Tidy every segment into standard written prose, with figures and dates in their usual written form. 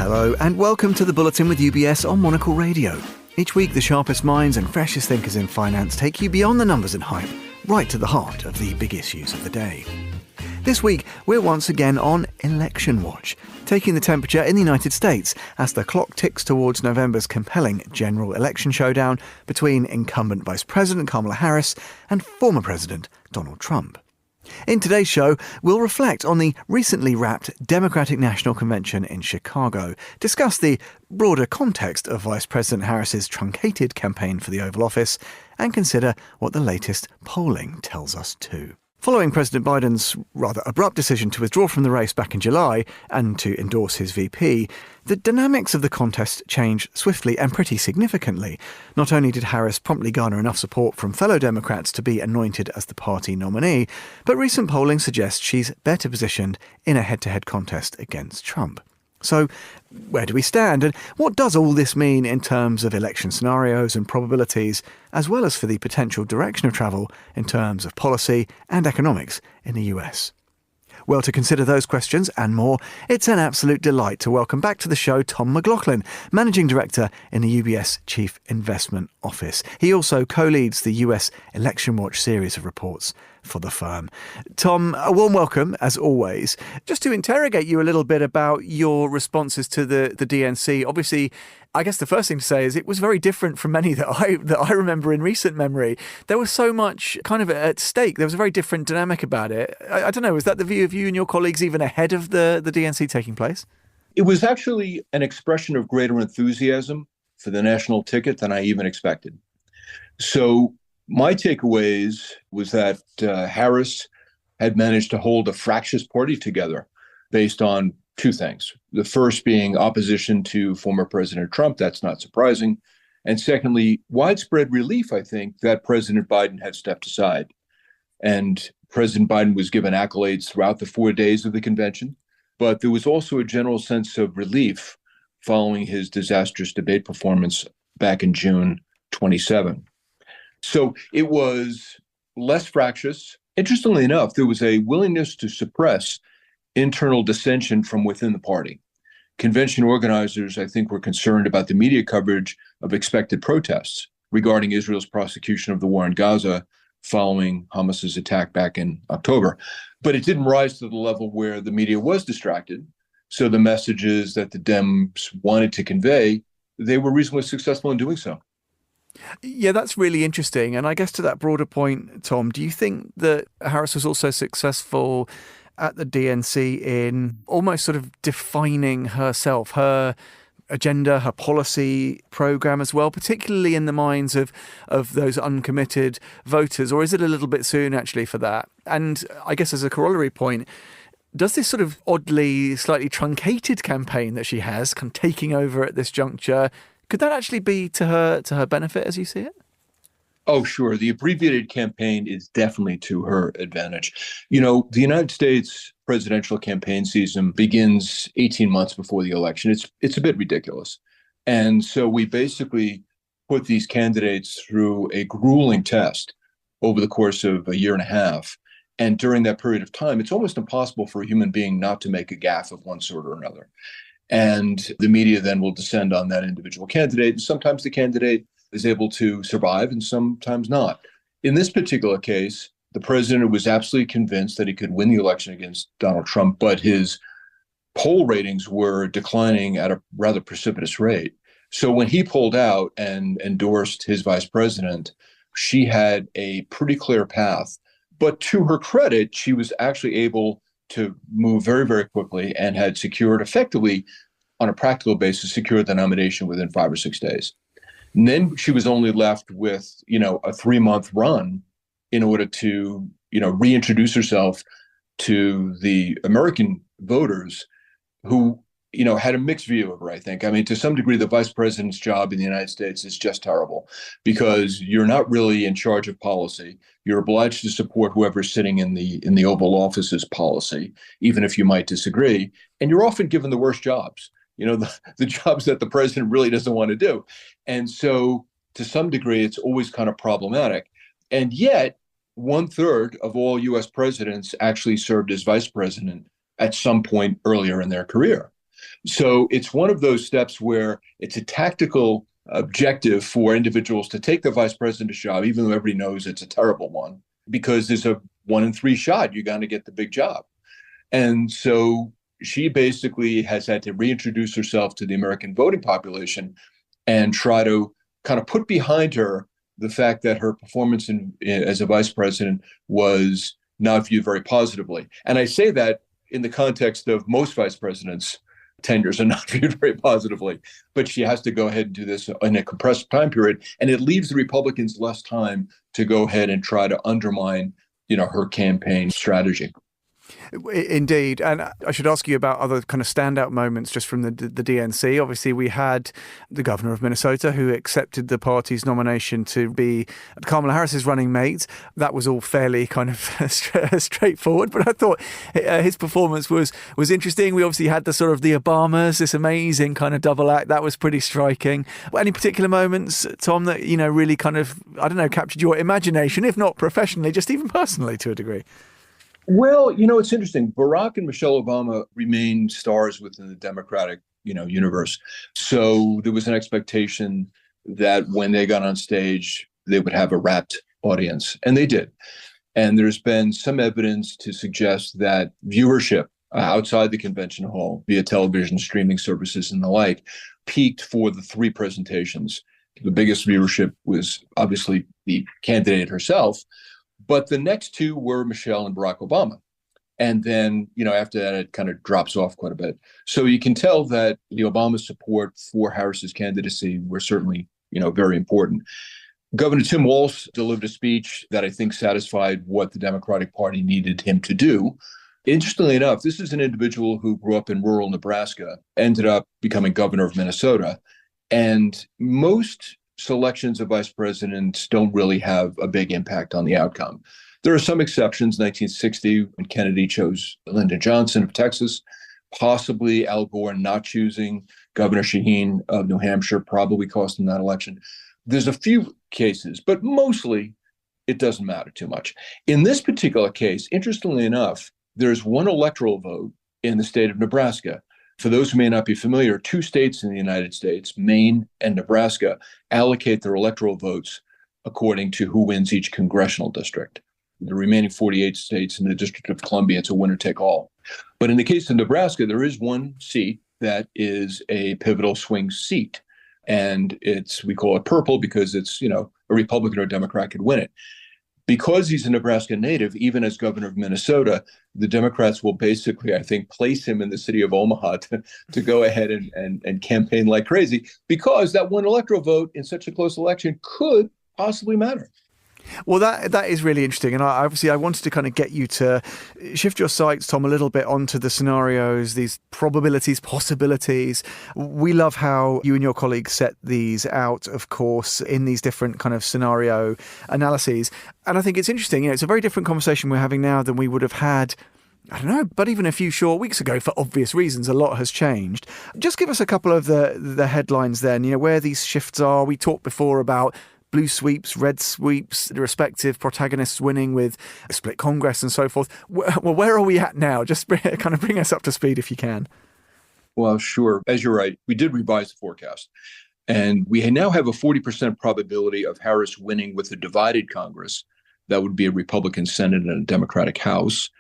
Hello and welcome to the Bulletin with UBS on Monocle Radio. Each week, the sharpest minds and freshest thinkers in finance take you beyond the numbers and hype, right to the heart of the big issues of the day. This week, we're once again on Election Watch, taking the temperature in the United States as the clock ticks towards November's compelling general election showdown between incumbent Vice President Kamala Harris and former President Donald Trump. In today's show, we'll reflect on the recently wrapped Democratic National Convention in Chicago, discuss the broader context of Vice President Harris's truncated campaign for the Oval Office, and consider what the latest polling tells us too. Following President Biden's rather abrupt decision to withdraw from the race back in July and to endorse his VP, the dynamics of the contest changed swiftly and pretty significantly. Not only did Harris promptly garner enough support from fellow Democrats to be anointed as the party nominee, but recent polling suggests she's better positioned in a head-to-head contest against Trump. So, where do we stand, and what does all this mean in terms of election scenarios and probabilities, as well as for the potential direction of travel in terms of policy and economics in the US? Well, to consider those questions and more, it's an absolute delight to welcome back to the show Tom McLaughlin, Managing Director in the UBS Chief Investment Office. He also co-leads the US Election Watch series of reports for the firm. Tom, a warm welcome, as always. Just to interrogate you a little bit about your responses to the DNC, obviously, I guess the first thing to say is it was very different from many that I remember in recent memory. There was so much kind of at stake. There was a very different dynamic about it. I don't know, was that the view of you and your colleagues even ahead of the DNC taking place? It was actually an expression of greater enthusiasm for the national ticket than I even expected. So my takeaways was that Harris had managed to hold a fractious party together based on two things. The first being opposition to former President Trump. That's not surprising. And secondly, widespread relief, I think, that President Biden had stepped aside. And President Biden was given accolades throughout the 4 days of the convention. But there was also a general sense of relief following his disastrous debate performance back in June 27. So it was less fractious. Interestingly enough, there was a willingness to suppress internal dissension from within the party. Convention organizers, I think, were concerned about the media coverage of expected protests regarding Israel's prosecution of the war in Gaza following Hamas's attack back in October. But it didn't rise to the level where the media was distracted. So the messages that the Dems wanted to convey, they were reasonably successful in doing so. Yeah, that's really interesting. And I guess to that broader point, Tom, do you think that Harris was also successful at the DNC in almost sort of defining herself, her agenda, her policy program as well, particularly in the minds of those uncommitted voters? Or is it a little bit soon actually for that? And I guess as a corollary point, does this sort of oddly, slightly truncated campaign that she has, kind of taking over at this juncture, could that actually be to her benefit as you see it? Oh, sure. The abbreviated campaign is definitely to her advantage. You know, the United States presidential campaign season begins 18 months before the election. It's a bit ridiculous. And so we basically put these candidates through a grueling test over the course of a year and a half. And during that period of time, it's almost impossible for a human being not to make a gaffe of one sort or another. And the media then will descend on that individual candidate. And sometimes the candidate is able to survive and sometimes not. In this particular case, the president was absolutely convinced that he could win the election against Donald Trump, but his poll ratings were declining at a rather precipitous rate. So when he pulled out and endorsed his vice president, she had a pretty clear path. But to her credit, she was actually able to move very, very quickly and had secured effectively, on a practical basis, secured the nomination within 5 or 6 days. And then she was only left with, a 3-month run in order to, reintroduce herself to the American voters who, had a mixed view of her, I think. I mean, to some degree, the vice president's job in the United States is just terrible because you're not really in charge of policy. You're obliged to support whoever's sitting in the Oval Office's policy, even if you might disagree. And you're often given the worst jobs. The jobs that the president really doesn't want to do. And so to some degree, it's always kind of problematic. And yet 1/3 of all US presidents actually served as vice president at some point earlier in their career. So it's one of those steps where it's a tactical objective for individuals to take the vice president's job, even though everybody knows it's a terrible one, because there's a 1 in 3 shot you're going to get the big job. And so she basically has had to reintroduce herself to the American voting population and try to kind of put behind her the fact that her performance as a vice president was not viewed very positively. And I say that in the context of most vice presidents' tenures are not viewed very positively, but she has to go ahead and do this in a compressed time period. And it leaves the Republicans less time to go ahead and try to undermine, her campaign strategy. Indeed. And I should ask you about other kind of standout moments just from the DNC. Obviously, we had the governor of Minnesota who accepted the party's nomination to be Kamala Harris's running mate. That was all fairly kind of straightforward, but I thought his performance was interesting. We obviously had the sort of the Obamas, this amazing kind of double act. That was pretty striking. Any particular moments, Tom, that, really kind of, captured your imagination, if not professionally, just even personally to a degree? Well, it's interesting. Barack and Michelle Obama remain stars within the Democratic, universe. So there was an expectation that when they got on stage, they would have a rapt audience, and they did. And there's been some evidence to suggest that viewership outside the convention hall, via television, streaming services, and the like, peaked for the 3 presentations. The biggest viewership was obviously the candidate herself, but the next 2 were Michelle and Barack Obama. And then, after that, it kind of drops off quite a bit. So you can tell that the Obama support for Harris's candidacy were certainly, very important. Governor Tim Walz delivered a speech that I think satisfied what the Democratic Party needed him to do. Interestingly enough, this is an individual who grew up in rural Nebraska, ended up becoming governor of Minnesota. And most selections of vice presidents don't really have a big impact on the outcome. There are some exceptions. 1960, when Kennedy chose Lyndon Johnson of Texas, possibly Al Gore not choosing Governor Shaheen of New Hampshire probably cost him that election. There's a few cases, but mostly it doesn't matter too much. In this particular case, interestingly enough, there's one electoral vote in the state of Nebraska. For those who may not be familiar, 2 states in the United States, Maine and Nebraska, allocate their electoral votes according to who wins each congressional district. The remaining 48 states in the District of Columbia, it's a winner-take-all. But in the case of Nebraska, there is one seat that is a pivotal swing seat. And we call it purple because it's, a Republican or a Democrat could win it. Because he's a Nebraska native, even as governor of Minnesota, the Democrats will basically, I think, place him in the city of Omaha to go ahead and campaign like crazy, because that one electoral vote in such a close election could possibly matter. Well, that is really interesting. And I wanted to kind of get you to shift your sights, Tom, a little bit onto the scenarios, these probabilities, possibilities. We love how you and your colleagues set these out, of course, in these different kind of scenario analyses. And I think it's interesting. It's a very different conversation we're having now than we would have had, I don't know, but even a few short weeks ago, for obvious reasons. A lot has changed. Just give us a couple of the headlines then, where these shifts are. We talked before about blue sweeps, red sweeps, the respective protagonists winning with a split Congress and so forth. Well, where are we at now? Just bring us up to speed if you can. Well, sure. As you're right, we did revise the forecast. And we now have a 40% probability of Harris winning with a divided Congress. That would be a Republican Senate and a Democratic House.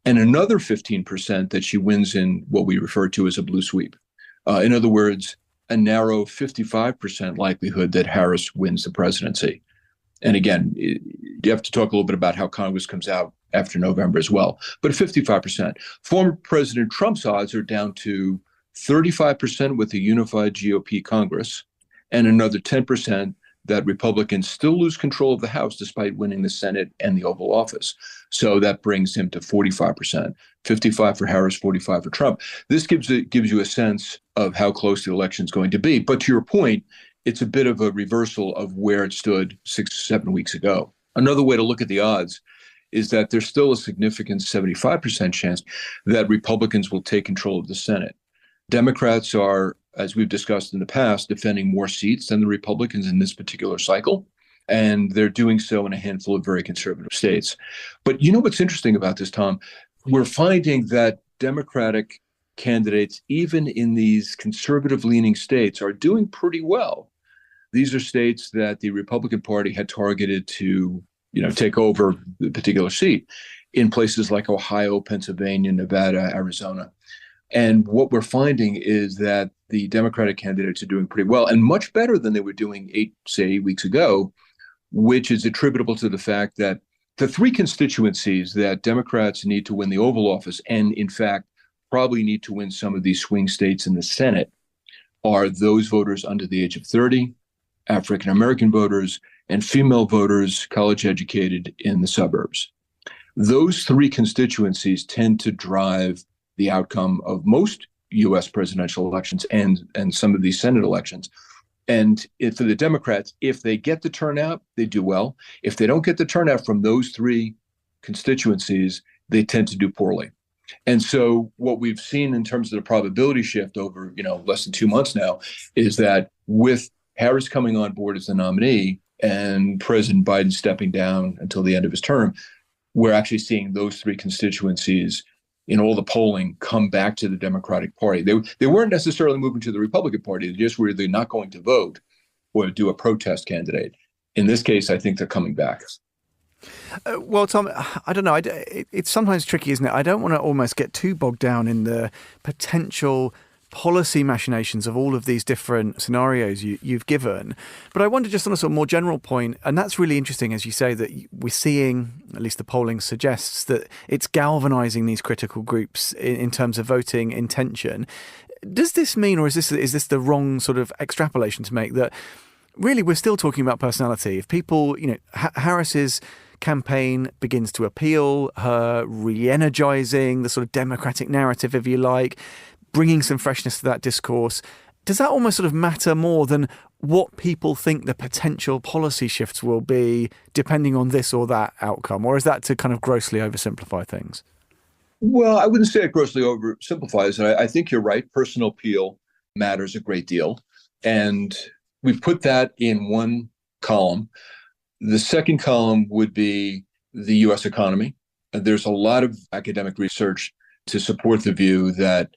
And another 15% that she wins in what we refer to as a blue sweep. In other words, a narrow 55% likelihood that Harris wins the presidency. And again, you have to talk a little bit about how Congress comes out after November as well. But 55%. Former President Trump's odds are down to 35% with a unified GOP Congress, and another 10% that Republicans still lose control of the House despite winning the Senate and the Oval Office. So that brings him to 45%, 55 for Harris, 45 for Trump. This gives you a sense of how close the election is going to be. But to your point, it's a bit of a reversal of where it stood 6-7 weeks ago. Another way to look at the odds is that there's still a significant 75% chance that Republicans will take control of the Senate. Democrats are, as we've discussed in the past, defending more seats than the Republicans in this particular cycle. And they're doing so in a handful of very conservative states. But you know what's interesting about this, Tom? We're finding that Democratic candidates, even in these conservative-leaning states, are doing pretty well. These are states that the Republican Party had targeted to, take over the particular seat in places like Ohio, Pennsylvania, Nevada, Arizona. And what we're finding is that the Democratic candidates are doing pretty well and much better than they were doing 8 weeks ago, which is attributable to the fact that the three constituencies that Democrats need to win the Oval Office, and in fact, probably need to win some of these swing states in the Senate, are those voters under the age of 30, African-American voters, and female voters, college educated in the suburbs. Those three constituencies tend to drive the outcome of most U.S. presidential elections and some of these Senate elections. And for the Democrats, if they get the turnout, they do well. If they don't get the turnout from those three constituencies, they tend to do poorly. And so what we've seen in terms of the probability shift over, less than 2 months now, is that with Harris coming on board as the nominee and President Biden stepping down until the end of his term, we're actually seeing those three constituencies in all the polling come back to the Democratic Party. They weren't necessarily moving to the Republican Party. They just were either not going to vote or do a protest candidate. In this case, I think they're coming back. Well, Tom, I don't know. It's sometimes tricky, isn't it? I don't want to almost get too bogged down in the potential policy machinations of all of these different scenarios you've given. But I wonder, just on a sort of more general point, and that's really interesting, as you say, that we're seeing, at least the polling suggests, that it's galvanizing these critical groups in terms of voting intention. Does this mean, or is this the wrong sort of extrapolation to make, that really we're still talking about personality? If people, Harris's campaign begins to appeal, her re-energizing the sort of democratic narrative, if you like, bringing some freshness to that discourse, does that almost sort of matter more than what people think the potential policy shifts will be depending on this or that outcome? Or is that to kind of grossly oversimplify things? Well, I wouldn't say it grossly oversimplifies it. I think you're right. Personal appeal matters a great deal. And we've put that in one column. The second column would be the U.S. economy. There's a lot of academic research to support the view that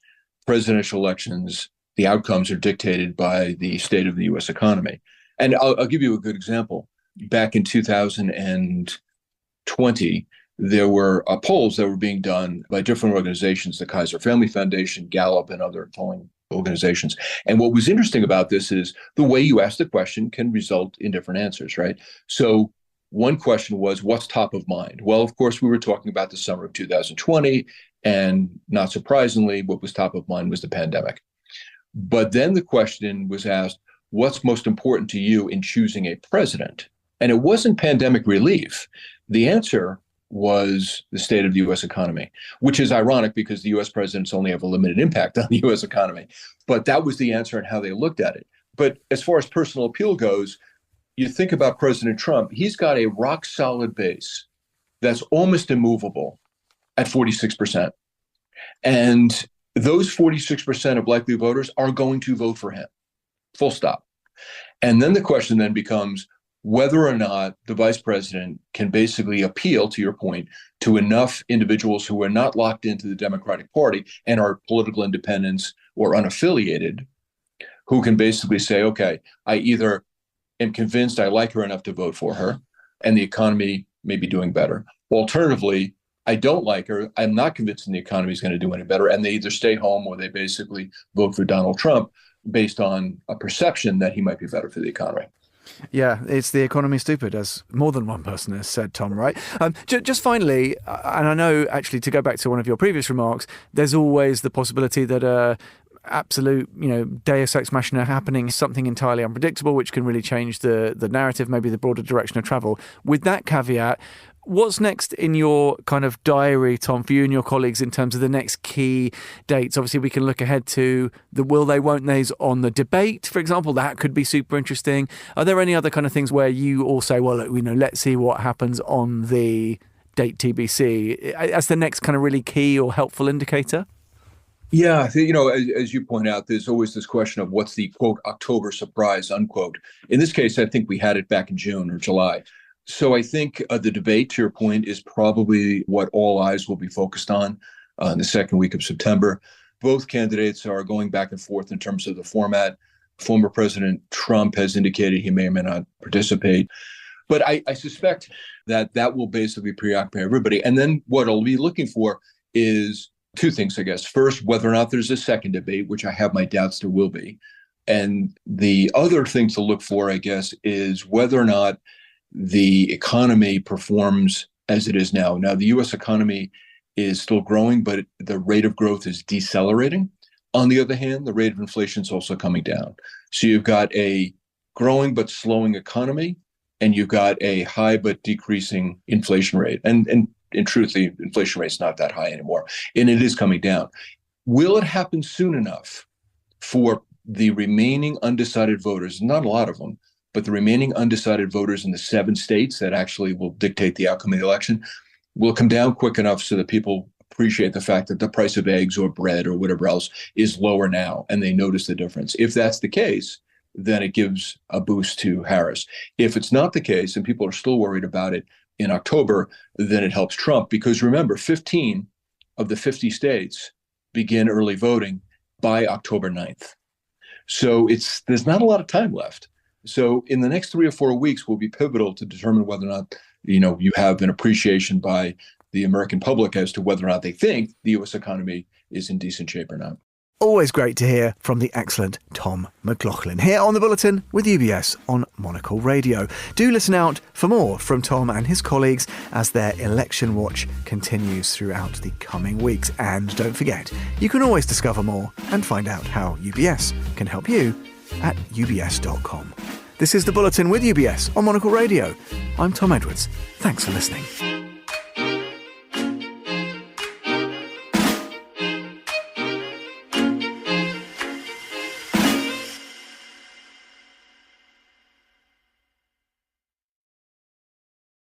presidential elections, the outcomes are dictated by the state of the U.S. economy. And I'll give you a good example. Back in 2020, there were polls that were being done by different organizations, the Kaiser Family Foundation, Gallup, and other polling organizations. And what was interesting about this is the way you ask the question can result in different answers, right? So one question was, what's top of mind? Well, of course, we were talking about the summer of 2020, and not surprisingly, what was top of mind was the pandemic. But then the question was asked, what's most important to you in choosing a president? And it wasn't pandemic relief. The answer was the state of the U.S. economy, which is ironic because the U.S. presidents only have a limited impact on the U.S. economy. But that was the answer and how they looked at it. But as far as personal appeal goes, you think about President Trump, he's got a rock solid base that's almost immovable at 46%. And those 46% of likely voters are going to vote for him, full stop. And then the question then becomes whether or not the vice president can basically appeal, to your point, to enough individuals who are not locked into the Democratic Party and are political independents or unaffiliated, who can basically say, okay, I either am convinced I like her enough to vote for her and the economy may be doing better. Alternatively, I don't like her. I'm not convinced the economy is going to do any better. And they either stay home or they basically vote for Donald Trump based on a perception that he might be better for the economy. Yeah, it's the economy stupid, as more than one person has said, Tom, right? Just finally, and I know actually to go back to one of your previous remarks, there's always the possibility that absolute, deus ex machina happening, something entirely unpredictable, which can really change the narrative, maybe the broader direction of travel. With that caveat, what's next in your kind of diary, Tom, for you and your colleagues in terms of the next key dates? Obviously, we can look ahead to the will they, won't they's on the debate, for example. That could be super interesting. Are there any other kind of things where you all say, well, let's see what happens on the date TBC as the next kind of really key or helpful indicator? Yeah, I think, as you point out, there's always this question of what's the, quote, October surprise, unquote. In this case, I think we had it back in June or July. So I think the debate, to your point, is probably what all eyes will be focused on in the second week of September. both candidates are going back and forth in terms of the format. Former President Trump has indicated he may or may not participate. But I suspect that will basically preoccupy everybody. And then what I'll be looking for is two things, I guess. First, whether or not there's a second debate, which I have my doubts there will be. And the other thing to look for, I guess, is whether or not the economy performs as it is now. Now, the U.S. economy is still growing, but the rate of growth is decelerating. On the other hand, the rate of inflation is also coming down. So you've got a growing but slowing economy, and you've got a high but decreasing inflation rate. And in truth, the inflation rate is not that high anymore, and it is coming down. Will it happen soon enough for the remaining undecided voters, not a lot of them, but the remaining undecided voters in the 7 states that actually will dictate the outcome of the election, will come down quick enough so that people appreciate the fact that the price of eggs or bread or whatever else is lower now, and they notice the difference? If that's the case, then it gives a boost to Harris. If it's not the case, and people are still worried about it in October, then it helps Trump. Because remember, 15 of the 50 states begin early voting by October 9th. So there's not a lot of time left. So in the next 3 or 4 weeks will be pivotal to determine whether or not, you have an appreciation by the American public as to whether or not they think the U.S. economy is in decent shape or not. Always great to hear from the excellent Tom McLaughlin here on the Bulletin with UBS on Monocle Radio. Do listen out for more from Tom and his colleagues as their election watch continues throughout the coming weeks. And don't forget, you can always discover more and find out how UBS can help you at ubs.com. This is the Bulletin with UBS on Monocle Radio. I'm Tom Edwards. Thanks for listening.